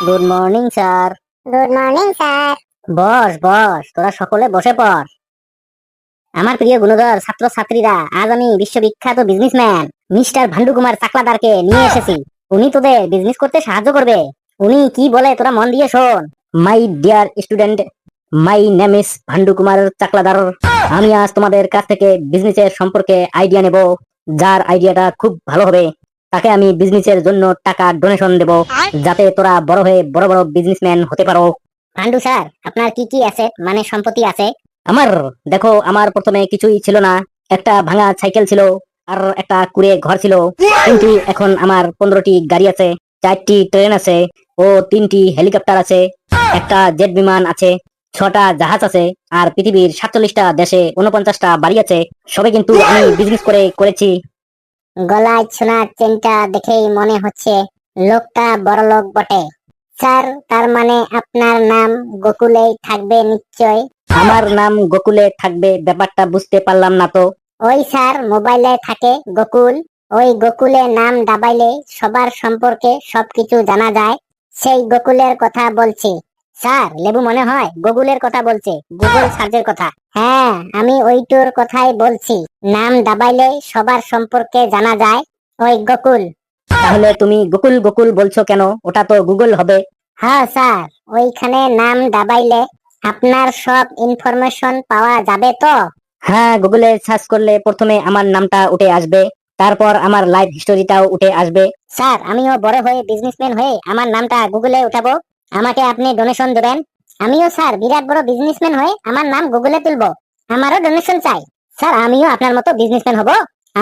Good morning sir. Good morning sir. বস বস, তোরা সকলে বসে পড়। আমার প্রিয় গুণধর ছাত্র ছাত্রীরা, আজ আমি বিশ্ববিখ্যাত বিজনেসম্যান মিস্টার ভান্ডু কুমার চাকলাদারকে নিয়ে এসেছি। উনি তোদের বিজনেস করতে সাহায্য করবে। উনি কি বলে তোরা মন দিয়ে শোন। My dear student, my name is Bhandu Kumar Chakladar. আমি আজ তোমাদের কাছ থেকে বিজনেসের সম্পর্কে আইডিয়া নেব। যার আইডিয়াটা খুব ভালো হবে তাকে আমি বিজনেসের জন্য টাকা ডোনেশন দেব, যাতে তোরা বড় হয়ে বড় বড় বিজনেসম্যান হতে পারো। পান্ডু স্যার, আপনার কি কি অ্যাসেট মানে সম্পত্তি আছে? আমার দেখো, আমার প্রথমে কিছুই ছিল না। একটা ভাঙা সাইকেল ছিল, আর একটা কুড়ে ঘর ছিল। কিন্তু এখন আমার 15টি গাড়ি আছে, 4টি ট্রেন আছে, ও 3টি হেলিকপ্টার আছে, একটা জেট বিমান আছে, 6টা জাহাজ আছে, আর পৃথিবীর 47টা দেশে 49টা বাড়ি আছে। সবে কিন্তু আমি বিজনেস করে করেছি। গলায় সোনার চেনটা দেখেই মনে হচ্ছে লোকটা বড় লোক বটে। স্যার, তার মানে আপনার নাম গোকুলেই থাকবে নিশ্চয়? আমার নাম গোকুলে থাকবে ব্যাপারটা বুঝতে পারলাম না তো। ওই স্যার, মোবাইলে থাকে গোকুল, ওই গোকুলে নাম দাবাইলে সবার সম্পর্কে সবকিছু জানা যায়, সেই গোকুলের কথা বলছি। স্যার, লেবু মনে হয় গুগলের কথা বলছে, গুগল সার্চের কথা। হ্যাঁ, আমি ওইটোর কথাই বলছি। নাম দাবাইলে সবার সম্পর্কে জানা যায়, ওই গোকুল। তাহলে তুমি গোকুল গোকুল বলছো কেন? ওটা তো গুগল হবে। হ্যাঁ স্যার, ওইখানে নাম দাবাইলে আপনার সব ইনফরমেশন পাওয়া যাবে তো? হ্যাঁ, গুগলে সার্চ করলে প্রথমে আমার নামটা উঠে আসবে, তারপর আমার লাইফ হিস্টোরিটাও উঠে আসবে। স্যার, আমিও বড় হয়ে বিজনেসম্যান হয়ে আমার নামটা গুগলে উঠাবো, আমাকে আপনি ডোনেশন দেবেন। আমিও স্যার বিরাট বড় বিজনেসম্যান হয়ে আমার নাম গুগলে তুলবো, আমারও ডোনেশন চাই। স্যার, আমিও আপনার মতো বিজনেসম্যান হব,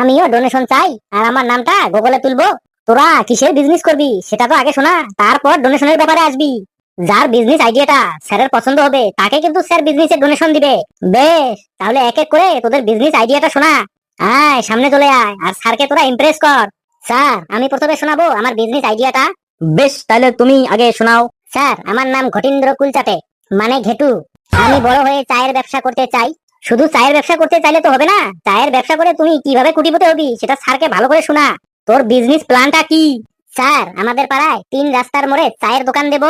আমিও ডোনেশন চাই, আর আমার নামটা গুগলে তুলবো। তোরা কিসের বিজনেস করবি সেটা তো আগে শোনা, তারপর ডোনেশনের ব্যাপারে আসবি। যার বিজনেস আইডিয়াটা স্যারের পছন্দ হবে তাকে কিন্তু স্যার বিজনেসে ডোনেশন দিবে। বেশ, তাহলে এক এক করে তোদের বিজনেস আইডিয়াটা শোনা। আয় সামনে চলে আয়, আর স্যারকে তোরা ইমপ্রেস কর। স্যার, আমি প্রথমে শোনাবো আমার বিজনেস আইডিয়াটা। বেশ, তাহলে তুমি আগে শোনাও। স্যার, আমার নাম ঘটিন্দ্র কুলচাটে, মানে ঘেটু। আমি বড় হয়ে চায়ের ব্যবসা করতে চাই। শুধু চায়ের ব্যবসা করতে চাইলে তো হবে না, চায়ের ব্যবসা করে তুই কিভাবে কোটিপতি হবি সেটা স্যারকে ভালো করে শোনা। তোর বিজনেস প্ল্যানটা কি? স্যার, আমাদের পাড়ায় 3 রাস্তার মোড়ে চায়ের দোকান দেব।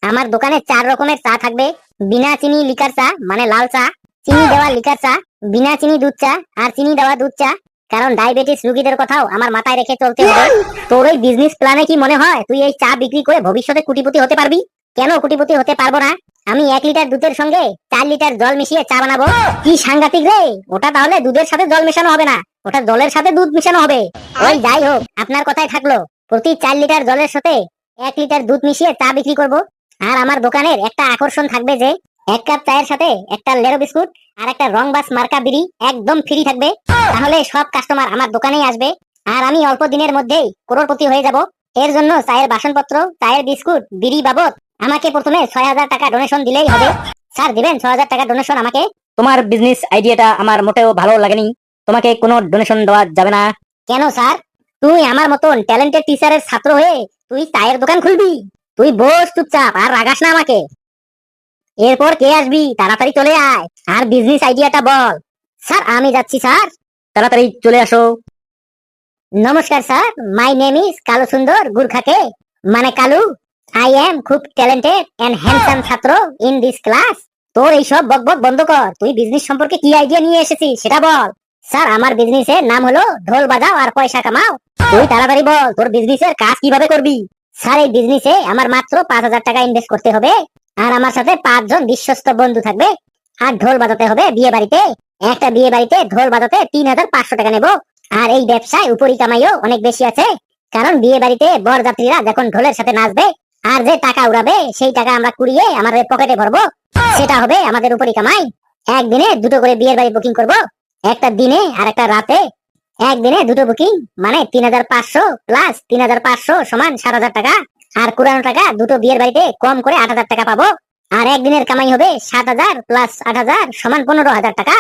আমার দোকানে 4 রকমের চা থাকবে। বিনা চিনি লিকার চা মানে লাল চা, চিনি দেওয়া লিকার চা, বিনা চিনি দুধ চা, আর চিনি দেওয়া দুধ চা। কারণ ডায়াবেটিস রোগীদের কথাও আমার মাথায় রেখে চলতে হবে। তোর এই বিজনেস প্ল্যানে কি মনে হয় তুই এই চা বিক্রি করে ভবিষ্যতে কোটিপতি হতে পারবি? কেন কোটিপতি হতে পারবো না? আমি 1 লিটার দুধের সঙ্গে 4 লিটার জল মিশিয়ে চা বানাবো। কি সাংঘাতিক রে! ওটা তাহলে দুধের সাথে জল মেশানো হবে না, ওটা জলের সাথে দুধ মেশানো হবে। ওই যাই হোক, আপনার কথাই থাকলো, প্রতি 4 লিটার জলের সাথে 1 লিটার দুধ মিশিয়ে চা বিক্রি করব। আর আমার দোকানের একটা আকর্ষণ থাকবে যে 1 কাপ চায়ের সাথে একটা লেরো বিস্কুট আর একটা রংবাস মার্কা বিড়ি একদম ফ্রি থাকবে। তাহলে সব কাস্টমার আমার দোকানেই আসবে, আর আমি অল্প দিনের মধ্যেই করোড়পতি হয়ে যাব। এর জন্য চায়ের বাসনপত্র, চায়ের বিস্কুট, বিড়ি বাবদ আমাকে প্রথমে 6,000 টাকা ডোনেশন দিলেই হবে। স্যার, দিবেন 6,000 টাকা ডোনেশন আমাকে? তোমার বিজনেস আইডিয়াটা আমার মোটেও ভালো লাগেনি, তোমাকে কোনো ডোনেশন দেওয়া যাবে না। কেন স্যার? তুই আমার মতন ট্যালেন্টেড টিচারের ছাত্র হয়ে তুই চায়ের দোকান খুলবি? তুই বস চুপচাপ, আর রাগাস না আমাকে। এরপর কে আসবি তাড়াতাড়ি চলে আয়, আর বিজনেস আইডিয়াটা বল। স্যার, আমি যাচ্ছি স্যার। তাড়াতাড়ি চলে আসো। নমস্কার sir, my name is Kalu সুন্দর গুর্খাকে, মানে কালু। আই এম খুব ট্যালেন্টেড এন্ড হ্যান্ডসাম ছাত্র ইন দিস ক্লাস। তোর এইসব বকবক বন্ধ কর, তুই বিজনেস সম্পর্কে কি আইডিয়া নিয়ে এসেছিস সেটা বল। স্যার, আমার বিজনেসের নাম হলো ঢোল বাজাও আর পয়সা কামাও। তুই তাড়াতাড়ি বল তোর বিজনেসের কাজ কিভাবে করবি। স্যার, এই বিজনেসে আমার মাত্র 5,000 টাকা ইনভেস্ট করতে হবে, আর আমার সাথে 5 জন বিশ্বস্ত বন্ধু থাকবে। আর ঢোল বাজাতে হবে বিয়ে বাড়িতে। একটা বিয়ে বাড়িতে ঢোল বাজাতে 3,500 টাকা নেব। আর এই ব্যবসায় উপরি কামাইও অনেক বেশি আছে, কারণ বিয়ে বাড়িতে বরযাত্রীরা যখন ঢোলের সাথে নাচবে আর যে টাকা উড়াবে সেই টাকা আমরা কুড়িয়ে আমাদের পকেটে ভরবো, সেটা হবে আমাদের উপরি কামাই। একদিনে 2টো করে বিয়ের বাড়ি বুকিং করব, একটা দিনে আর একটা রাতে। একদিনে 2টো বুকিং মানে 3,500 প্লাস 3,500 সমান 7,000 টাকা। আর কুড়ানো টাকা 2টো বিয়ের বাড়িতে কম করে 8,000 টাকা পাবো। আর একদিনের কামাই হবে 7,000 প্লাস 8,000 সমান 15,000 টাকা।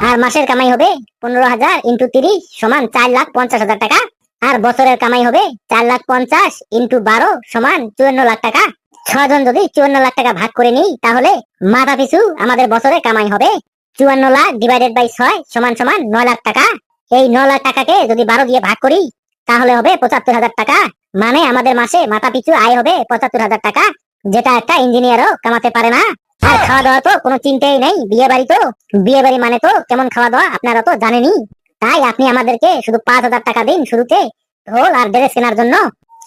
আর মাসের কামাই হবে 15,000 ইন্টু 30 সমান 4,50,000 টাকা। আর বছরের কামাই হবে 4,50,000 ইন্টু 12 সমান 54 লাখ টাকা। 6 জন যদি 54 লাখ টাকা ভাগ করে নিই, তাহলে মাথা পিছু আমাদের বছরে কামাই হবে 54 লাখ ডিভাইডেড বাই 6 সমান সমান 9 লাখ টাকা। এই 9 লাখ টাকাকে যদি 12 দিয়ে ভাগ করি, তাহলে হবে 75,000 টাকা। মানে আমাদের মাসে মাথা পিছু আয় হবে 75,000 টাকা। যেটা একটা ইঞ্জিনিয়ারও কামাতে পারে না। আর খাওয়া দাওয়া তো কোনো চিন্তাই নেই, বিয়ে বাড়ি তো, বিয়ে বাড়ি মানে তো কেমন খাওয়া দাওয়া আপনারা তো জানেনই। তাই আপনি আমাদেরকে শুধু 5,000 টাকা দিন শুরুতে, ঢোল আর ড্রেস কেনার জন্য।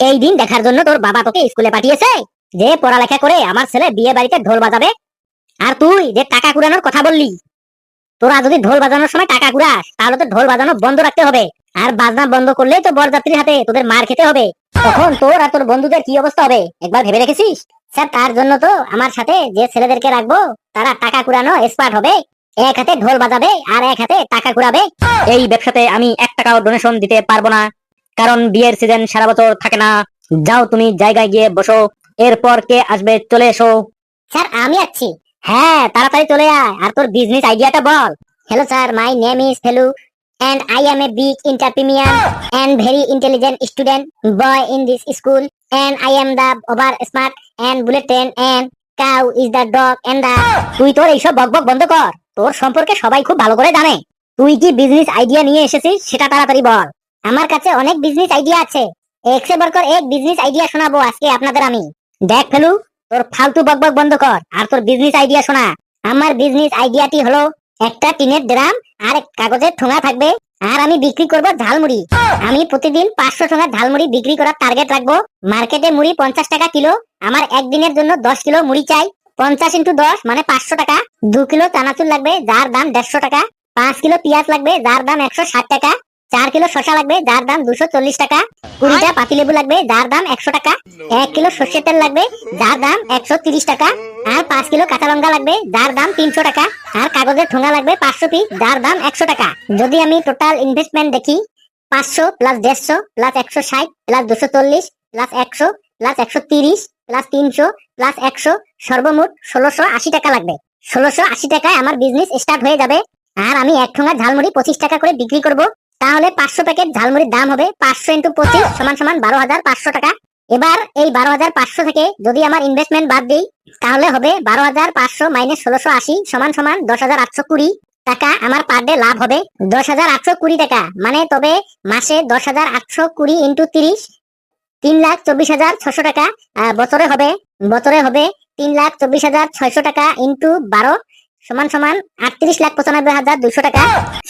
এই দিন দেখার জন্য তোর বাবা তোকে স্কুলে পাঠিয়েছে যে পড়ালেখা করে আমার ছেলে বিয়ে বাড়িতে ঢোল বাজাবে। আর তুই যে টাকা কুড়ানোর কথা বললি, তোরা যদি ঢোল বাজানোর সময় টাকা কুড়াস তাহলে তো ঢোল বাজানো বন্ধ রাখতে হবে। আর বাজনা বন্ধ করলেই তো বরযাত্রীর হাতে তোদের মার খেতে হবে। তখন তোর আর তোর বন্ধুদের কি অবস্থা হবে একবার ভেবে রেখেছিস? স্যার, তার জন্য তো আমার সাথে যে ছেলেদেরকে রাখবো তারা টাকা কুড়ানো এক্সপার্ট হবে। এক হাতে ঢোল বাজাবে আর এক হাতে টাকা কুড়াবে। এই ব্যবসাতে আমি 1 টাকাও ডোনেশন দিতে পারবো না, কারণ বিয়ের সিজন সারা বছর থাকে না। যাও তুমি জায়গায় গিয়ে বসো, এরপর কে আসবে চলে এসো। স্যার, আমি আছি। হ্যাঁ, তাড়াতাড়ি চলে আয় আর তোর বিজনেস আইডিয়াটা বল। Hello sir, my name is Felu and I am a big entrepreneur and very intelligent student boy in this school, and I am the over smart and bulletin and cow is the dog and the... তুই তোর এইসব বকবক বন্ধ কর, তোর সম্পর্কে সবাই খুব ভালো করে জানে। তুই কি বিজনেস আইডিয়া নিয়ে এসেছিস সেটা তাড়াতাড়ি বল। আমার কাছে অনেক বিজনেস আইডিয়া আছে, এক সে বরকর এক বিজনেস আইডিয়া শোনাবো আজকে আপনাদের আমি। দেখ ফেলু, তোর ফালতু বকবক বন্ধ কর আর তোর বিজনেস আইডিয়া শোনা। আমার বিজনেস আইডিয়াটি হলো একটা টিনের ড্রাম আর এক কাগজের ঠোঙা থাকবে, আর আমি বিক্রি করব ঝালমুড়ি। আমি প্রতিদিন 500 ঠোঙা ঝালমুড়ি বিক্রি করার টার্গেট রাখবো। মার্কেটে মুড়ি 50 টাকা কিলো, আমার একদিনের জন্য 10 কিলো মুড়ি চাই। 50 × 10 মানে 500 টাকা। 2 কিলো চানাচুর লাগবে যার দাম 150 টাকা। 5 কিলো পেঁয়াজ লাগবে যার দাম 160 টাকা। 4 কিলো শসা লাগবে যার দাম 240 টাকা। 20টা পাতিলেবু লাগবে যার দাম 100 টাকা। 1 কিলো সর্ষের তেল লাগবে যার দাম 130 টাকা। আর 5 কিলো কাঁচা লঙ্কা লাগবে যার দাম 300 টাকা। আর কাগজের ঠোঙা লাগবে 500 পিস যার দাম 100 টাকা। যদি আমি টোটাল ইনভেস্টমেন্ট দেখি, 500 plus 150 plus 160 plus 240 plus 100 plus 130 plus 300 plus 100, সর্বমোট 1680 টাকা লাগবে। 1680 টাকায় আমার বিজনেস স্টার্ট হয়ে যাবে। আর আমি এক ঠোঙা ঝালমুড়ি 25 টাকা করে বিক্রি করব। তাহলে 500 প্যাকেট ঝালমুড়ির দাম হবে 500 × 25 সমান 12,500 টাকা। এবার এই 12,500 থেকে যদি আমার ইনভেস্টমেন্ট বাদ দিই তাহলে হবে 12,500 মাইনাস 1680 সমান 10,820 টাকা আমার পার ডে লাভ হবে। 10,820 টাকা মানে তবে মাসে 10,820 × 30 3,24,600 টাকা। বছরে হবে 3,24,600 টাকা ইন্টু 12 সমান 38,95,200 টাকা।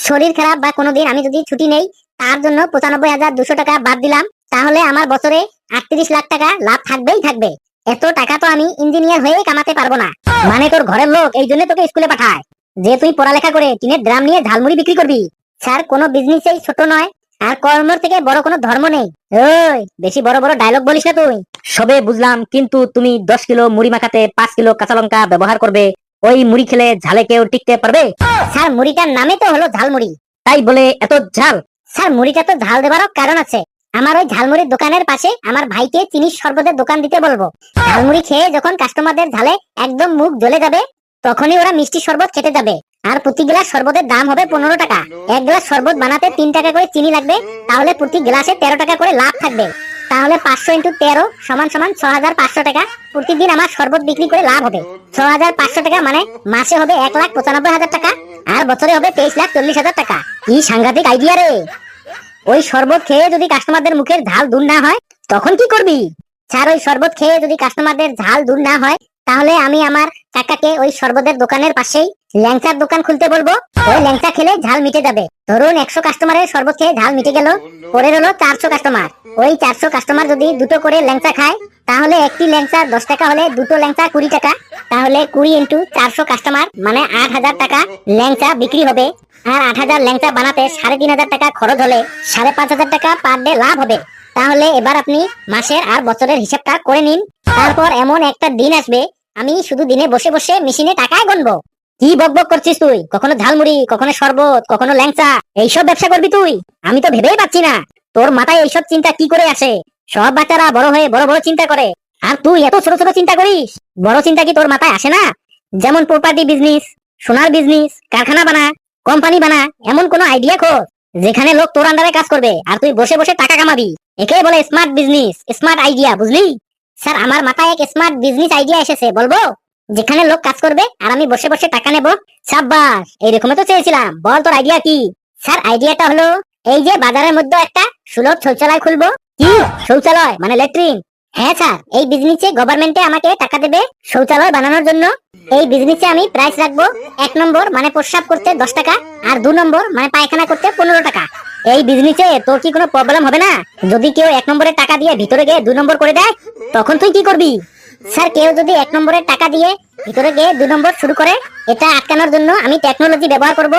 শরীর খারাপ বা কোনোদিন আমি যদি ছুটি নেই তার জন্য 95,200 টাকা বাদ দিলাম, তাহলে আমার বছরে 38 লাখ টাকা লাভ থাকবেই থাকবে। এত টাকা তো আমি ইঞ্জিনিয়ার হয়েই কামাতে পারবো না। মানে তোর ঘরের লোক এই জন্য তোকে স্কুলে পাঠায় যে তুই পড়ালেখা করে টিনের ড্রাম নিয়ে ঝালমুড়ি বিক্রি করবি। স্যার, কোনো বিজনেসই ছোট নয় আর কর্মের থেকে বড় কোনো ধর্ম নেই। ওই বেশি বড় বড় ডায়লগ বলিস না তুই। সবে বুঝলাম, কিন্তু তুমি 10 কিলো মুড়ি মাখাতে 5 কিলো কাঁচা লঙ্কা ব্যবহার করবে। ওই মুড়ি খেলে ঝালে কেউ টিকতে পারবে? স্যার, মুড়িটার নামে তো হলো ঝালমুড়ি। তাই বলে এত ঝাল? স্যার, মুড়িটা তো ঝাল দেবারও কারণ আছে। আমার ওই ঝালমুড়ির দোকানের পাশে আমার ভাইকে চিনির শরবতের দোকান দিতে বলবো। ঝালমুড়ি খেয়ে যখন কাস্টমারদের ঝালে একদম মুখ জ্বলে যাবে তখনই ওরা মিষ্টি শরবত খেতে যাবে। আর প্রতি গ্লাস শরবতের দাম হবে 15 টাকা। এক গ্লাস শরবত বানাতে 3 টাকা করে চিনি লাগবে, তাহলে প্রতি গ্লাসে 13 টাকা করে লাভ থাকবে। তাহলে 500 × 13 সমান 6,500 টাকা। প্রতিদিন আমার শরবত বিক্রি করে লাভ হবে 6,500 টাকা, মানে মাসে হবে 1,95,000 টাকা আর বছরে হবে 23,40,000 টাকা। কি সাংঘাতিক আইডিয়া রে! ওই শরবত খেয়ে যদি কাস্টমারদের মুখের ঝাল দূর না হয় তখন কি করবি? স্যার, ওই শরবত খেয়ে যদি কাস্টমারদের ঝাল দূর না হয় তাহলে আমি আমার কাকাকে ওই শরবতের দোকানের পাশেই ল্যাংচার দোকান খুলতে বলবো। ওই ল্যাংচা খেলে ঝাল মিটে যাবে। ধরুন 100 কাস্টমারের শরবত খেয়ে ঝাল মিটে গেল, পরে রইল 400 কাস্টমার। ওই 400 কাস্টমার যদি দুটো করে ল্যাংচা খায় তাহলে একটি ল্যাংচা 10 টাকা হলে দুটো ল্যাংচা 20 টাকা। তাহলে 20 × 400 কাস্টমার মানে 8,000 টাকা ল্যাংচা বিক্রি হবে। আর 8,000 ল্যাংচা বানাতে 3,500 টাকা খরচ হলে 5,500 টাকা পার ডে লাভ হবে। তাহলে এবার আপনি মাসের আর বছরের হিসাবটা করে নিন। তারপর এমন একটা দিন আসবে আমি শুধু দিনে বসে বসে মেশিনে টাকায় গুনবো। কি বকবক করছিস তুই? কখনো ঝালমুড়ি, কখনো শরবত, কখনো ল্যাংচা, এইসব ব্যবসা করবি তুই? আমি তো ভেবেই পাচ্ছি না তোর মাথায় এইসব চিন্তা কি করে আসে। সব বাচ্চারা বড় হয়ে বড় বড় চিন্তা করে, আর তুই এত ছোট ছোট চিন্তা করিস। বড় চিন্তা কি তোর মাথায় আসে না? যেমন প্রপার্টি বিজনেস, সোনার বিজনেস, কারখানা বানা, কোম্পানি বানা, এমন কোন আইডিয়া খোঁজ যেখানে লোক তোর আন্ডারে কাজ করবে আর তুই বসে বসে টাকা কামাবি। একে বলে স্মার্ট বিজনেস, স্মার্ট আইডিয়া, বুঝলি? স্যার, আমার মাথায় এক স্মার্ট বিজনেস আইডিয়া এসেছে, বলবো? যেখানে লোক কাজ করবে আর আমি বসে বসে টাকা নেব। সাব্বাস, এইরকমই তো চেয়েছিলাম। বল তোর আইডিয়া কি? স্যার, আইডিয়াটা হলো এই যে বাজারের মধ্যে একটা সুলভ শৌচালয় খুলবো। কি শৌচালয়? মানে ল্যাট্রিন? হ্যাঁ স্যার, এই বিজনেসে গভর্নমেন্টে আমাকে টাকা দেবে শৌচালয় বানানোর জন্য। এই বিজনেসে আমি প্রাইস রাখবো 1 নম্বর মানে প্রস্রাব করতে 10 টাকা, আর 2 নম্বর মানে পায়খানা করতে 15 টাকা। এই বিজনেসে তোর কি কোনো প্রবলেম হবে না? যদি কেউ 1 নম্বরের টাকা দিয়ে ভিতরে গিয়ে 2 নম্বর করে দেয়, তখন তুই কি করবি? স্যার, কেউ যদি 1 নম্বরের টাকা দিয়ে ভিতরে গিয়ে 2 নম্বর শুরু করে, এটা আটকানোর জন্য আমি টেকনোলজি ব্যবহার করব।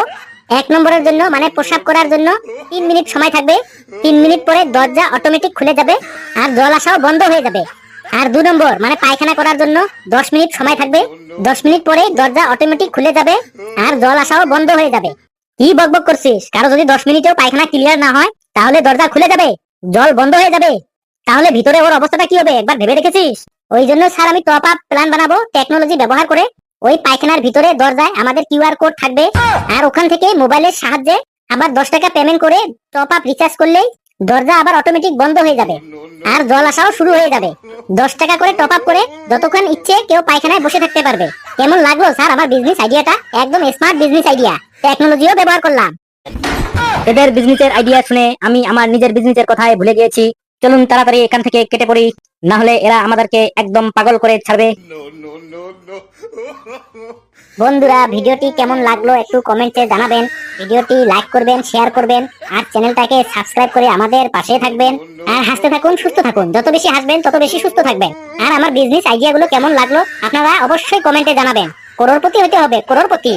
1 নম্বরের জন্য মানে প্রস্রাব করার জন্য 3 মিনিট সময় থাকবে। 3 মিনিট পরে দরজা অটোমেটিক খুলে যাবে আর জল আসাও বন্ধ হয়ে যাবে। আর 2 নম্বর মানে পায়খানা করার জন্য 10 মিনিট সময় থাকবে। 10 মিনিট পরে দরজা অটোমেটিক খুলে যাবে আর জল আসাও বন্ধ হয়ে যাবে। কি বকবক করছিস? কারো যদি 10 মিনিটেও পায়খানা ক্লিয়ার না হয়, তাহলে দরজা খুলে যাবে, জল বন্ধ হয়ে যাবে, তাহলে ভিতরে ওর অবস্থাটা কি হবে একবার ভেবে দেখেছিস? ওই জন্য স্যার আমি টপ আপ প্ল্যান বানাবো টেকনোলজি ব্যবহার করে। ওই পায়খানার ভিতরে দরজায় আমাদের কিউআর কোড থাকবে, আর ওখান থেকে মোবাইলের সাহায্যে আবার 10 টাকা পেমেন্ট করে টপ আপ রিচার্জ করলেই দরজা আবার অটোমেটিক বন্ধ হয়ে যাবে আর জল আসাও শুরু হয়ে যাবে। 10 টাকা করে টপ আপ করে যতক্ষণ ইচ্ছে কেউ পায়খানায় বসে থাকতে পারবে। কেমন লাগলো স্যার আমার বিজনেস আইডিয়াটা? একদম স্মার্ট বিজনেস আইডিয়া, টেকনোলজিও ব্যবহার করলাম। এদের বিজনেসের আইডিয়া শুনে আমি আমার নিজের বিজনেসের কথায় ভুলে গিয়েছি। চলুন তাড়াতাড়ি এখান থেকে কেটে পড়ি, না হলে এরা আমাদেরকে একদম পাগল করে ছাড়বে। বন্ধুরা, ভিডিওটি কেমন লাগলো একটু কমেন্টে জানাবেন। ভিডিওটি লাইক করবেন, শেয়ার করবেন, আর চ্যানেলটাকে সাবস্ক্রাইব করে আমাদের পাশে থাকবেন। আর হাসতে থাকুন, সুস্থ থাকুন। যত বেশি হাসবেন তত বেশি সুস্থ থাকবেন। আর আমার বিজনেস আইডিয়াগুলো কেমন লাগলো আপনারা অবশ্যই কমেন্টে জানাবেন। করোড়পতি হতে হবে, করোড়পতি।